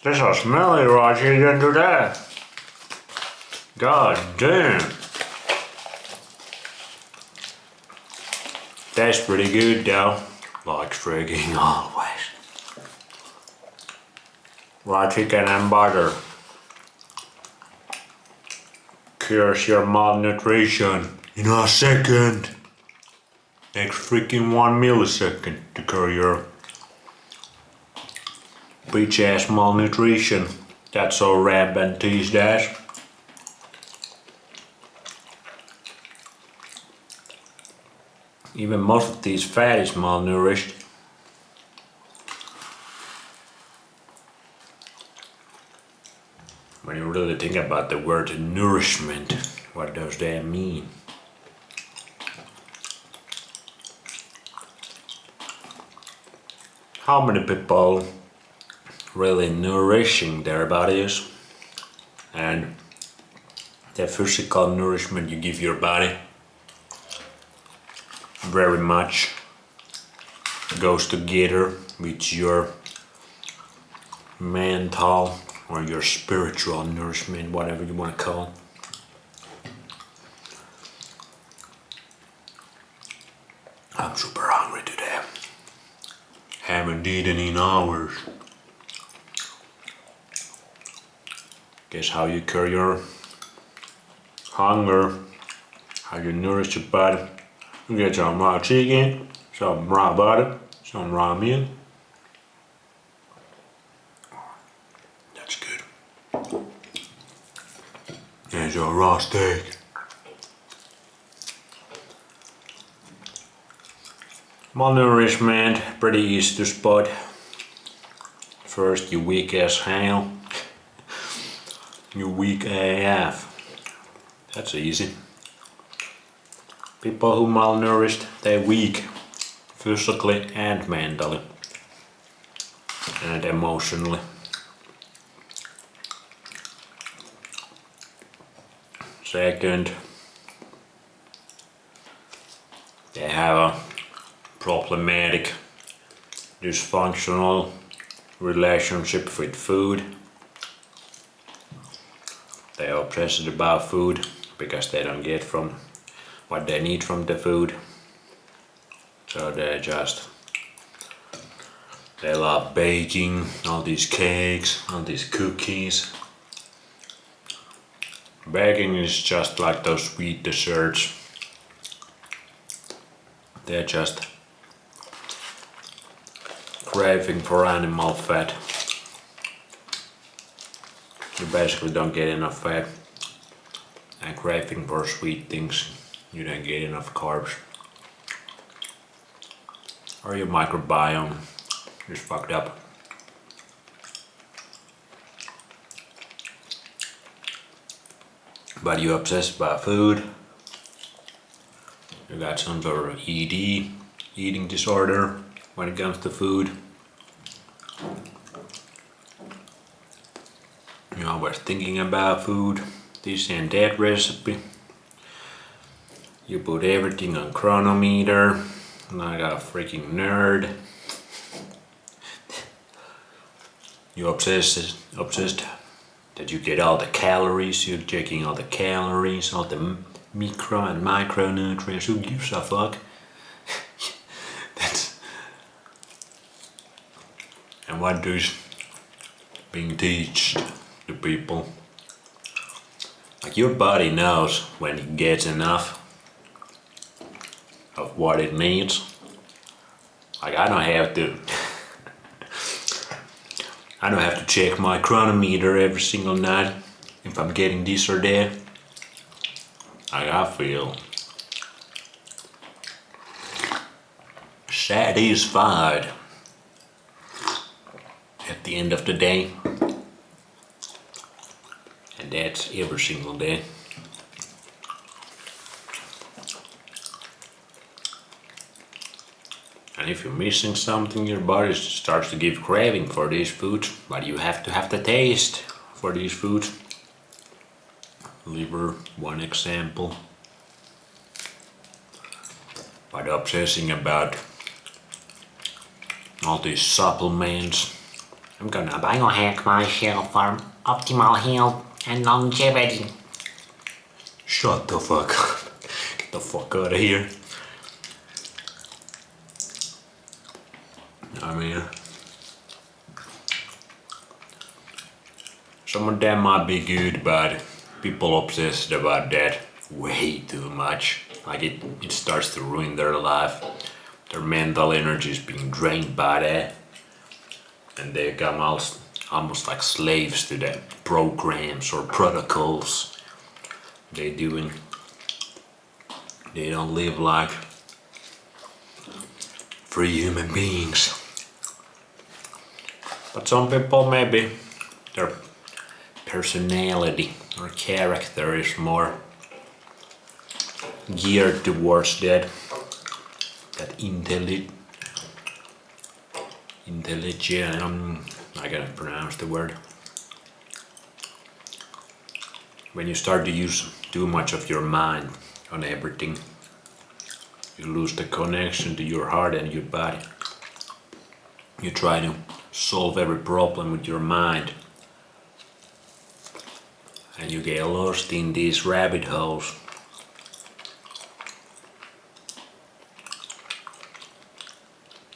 This is smelly right here into that. God damn. Tastes pretty good though. Like freaking always. Raw chicken and butter. Cures your malnutrition in a second. Takes freaking 1 millisecond to cure your bitch ass malnutrition. That's so rampant these days. Even most of these fat is malnourished. When you really think about the word nourishment, what does that mean? How many people really nourishing their bodies? And the physical nourishment you give your body very much goes together with your mental or your spiritual nourishment, whatever you want to call it. I'm super hungry today. Haven't eaten in hours. Guess how you cure your hunger, how you nourish your body. You get some raw chicken, some raw butter, some raw meat. That's good. And some raw steak. Malnourishment, pretty easy to spot. First, you weak as hell. You weak AF. That's easy. People who malnourished, they're weak. Physically and mentally. And emotionally. Second, they have a problematic, dysfunctional relationship with food. They are obsessed about food because they don't get from what they need from the food. So they love baking, all these cakes, all these cookies. Baking is just like those sweet desserts. They're just craving for animal fat. You basically don't get enough fat, and craving for sweet things, you don't get enough carbs. Or your microbiome is fucked up. But you're obsessed about food. You got some sort of ED, eating disorder when it comes to food. You're always thinking about food, this and that recipe. You put everything on chronometer, like a freaking nerd. You're obsessed that you get all the calories, you're checking all the calories, all the micro and micronutrients. Who gives a fuck? And what does being teach to people? Like, your body knows when it gets enough of what it needs. Like, I don't have to check my chronometer every single night if I'm getting this or that. Like, I feel satisfied at the end of the day. And that's every single day. And if you're missing something, your body starts to give craving for these foods, but you have to have the taste for these foods. Liver, one example. But obsessing about all these supplements, I'm gonna biohack myself for optimal health and longevity. Shut the fuck up. Get the fuck out of here. I mean, some of them might be good, but people obsessed about that way too much. Like it starts to ruin their life. Their mental energy is being drained by that. And they become almost like slaves to the programs or protocols they doing. They don't live like free human beings. But some people, maybe their personality or character is more geared towards that intelligent, I gotta pronounce the word. When you start to use too much of your mind on everything, you lose the connection to your heart and your body. You try to solve every problem with your mind, and you get lost in these rabbit holes.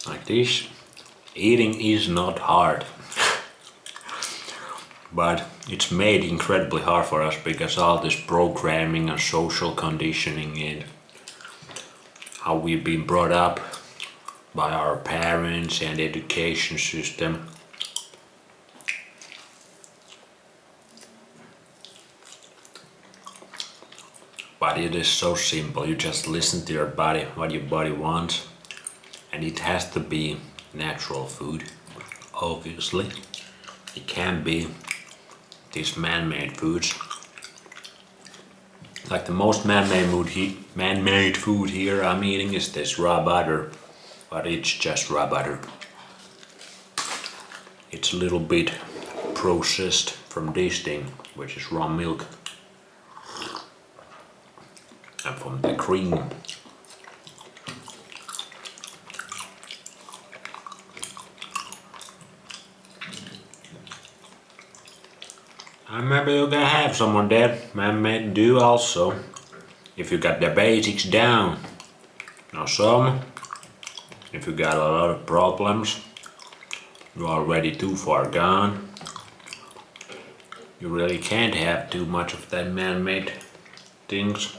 Like this. Eating is not hard. But it's made incredibly hard for us because all this programming and social conditioning and how we've been brought up by our parents and education system. But it is so simple. You just listen to your body, what your body wants, and it has to be natural food, obviously. It can be these man-made foods. Like the most man-made food here I'm eating is this raw butter, but it's just raw butter. It's a little bit processed from this thing, which is raw milk, and from the cream. And maybe you can have some of that man-made do also, if you got the basics down. Now some, if you got a lot of problems, you're already too far gone. You really can't have too much of that man-made things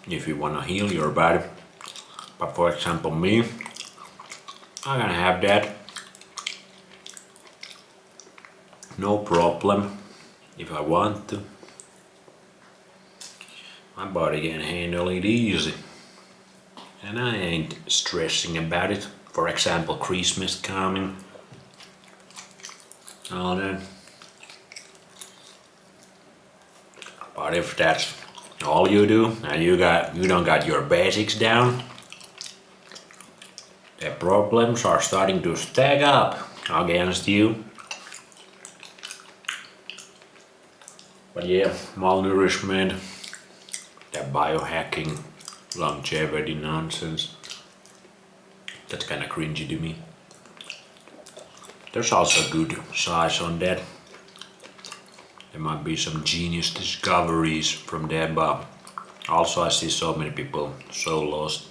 if you wanna heal your body. But for example me, I'm gonna have that. No problem. If I want to, my body can handle it easy, and I ain't stressing about it. For example, Christmas coming, all that. But if that's all you do and you don't got your basics down, the problems are starting to stack up against you. But yeah, malnourishment, that biohacking, longevity nonsense, that's kinda cringy to me. There's also good sides on that. There might be some genius discoveries from that, but also I see so many people so lost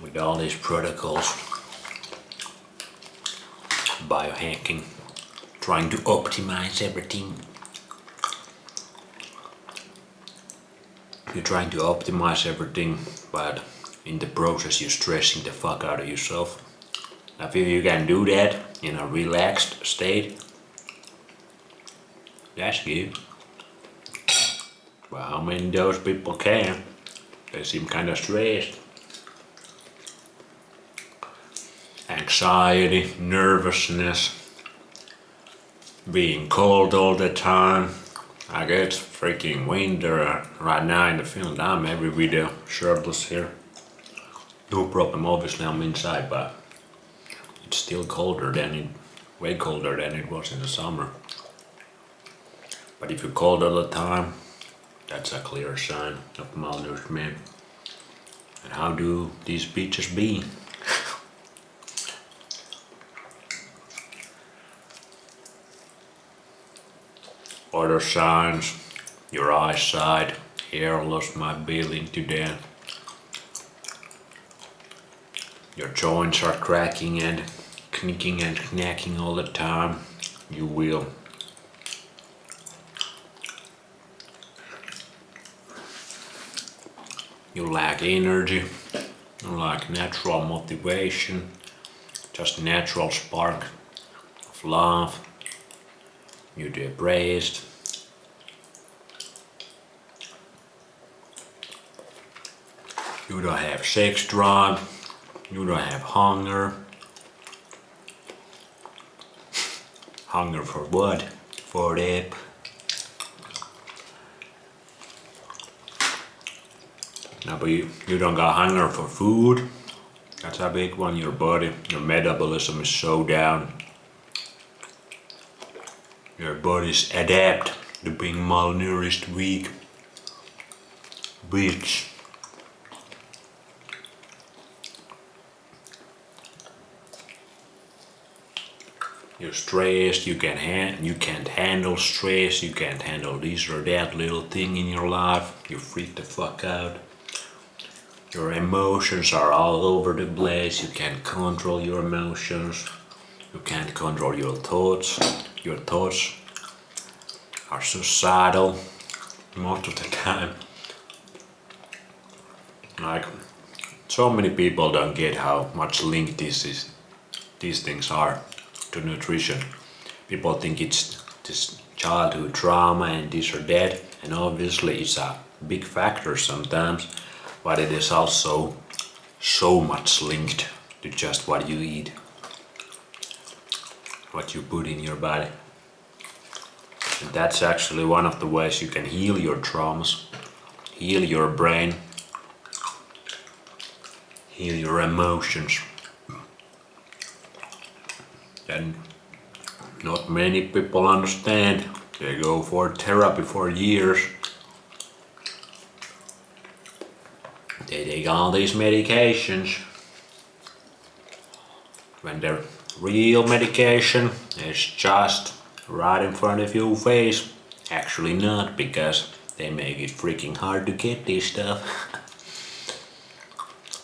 with all these protocols, biohacking, trying to optimize everything. You're trying to optimize everything, but in the process you're stressing the fuck out of yourself. Now if you can do that in a relaxed state, that's good. But how many of those people can? They seem kinda stressed. Anxiety, nervousness, being cold all the time. I get freaking winter right now in the Finland. I'm every video shirtless here. No problem, obviously I'm inside, but it's still way colder than it was in the summer. But if you're cold all the time, that's a clear sign of malnourishment. And how do these bitches be? other signs, your eyesight, hair loss might be linked to that. Your joints are cracking and knicking and knacking all the time. You will. You lack energy, you lack natural motivation, just natural spark of love. You're depressed. You don't have sex drive. You don't have hunger. Hunger for what? For that. No, but you don't got hunger for food. That's a big one. Your body, your metabolism is so down. Your body's adapt to being malnourished, weak bitch. You're stressed, you can't handle stress, you can't handle this or that little thing in your life. You freak the fuck out. Your emotions are all over the place, you can't control your emotions. You can't control your thoughts. Your thoughts are suicidal most of the time. Like, so many people don't get how much linked these things are to nutrition. People think it's this childhood trauma and this or that, and obviously it's a big factor sometimes, but it is also so much linked to just what you eat, what you put in your body. And that's actually one of the ways you can heal your traumas, heal your brain, heal your emotions. And not many people understand. They go for therapy for years. They take all these medications when the real medication is just right in front of your face. Actually not, because they make it freaking hard to get this stuff.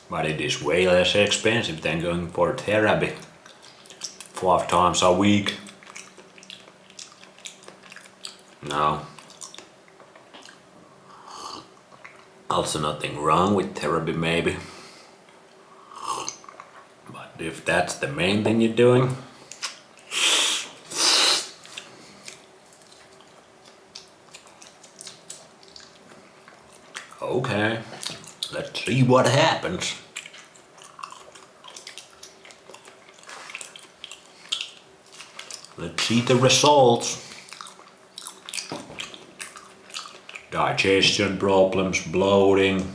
But it is way less expensive than going for therapy 5 times a week. No. Also nothing wrong with therapy maybe. But if that's the main thing you're doing, okay, let's see what happens. Let's see the results. Digestion problems, bloating.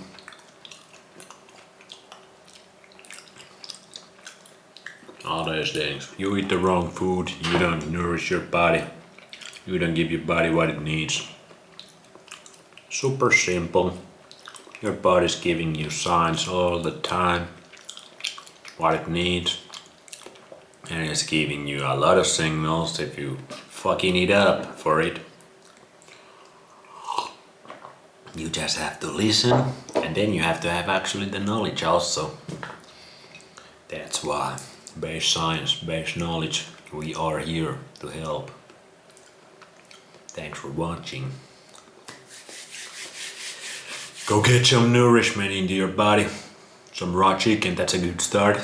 All those things. You eat the wrong food, you don't nourish your body. You don't give your body what it needs. Super simple. Your body's giving you signs all the time what it needs. And it's giving you a lot of signals if you fucking it up for it. You just have to listen, and then you have to have actually the knowledge also. That's why, based science, based knowledge, we are here to help. Thanks for watching. Go get some nourishment into your body. Some raw chicken, that's a good start.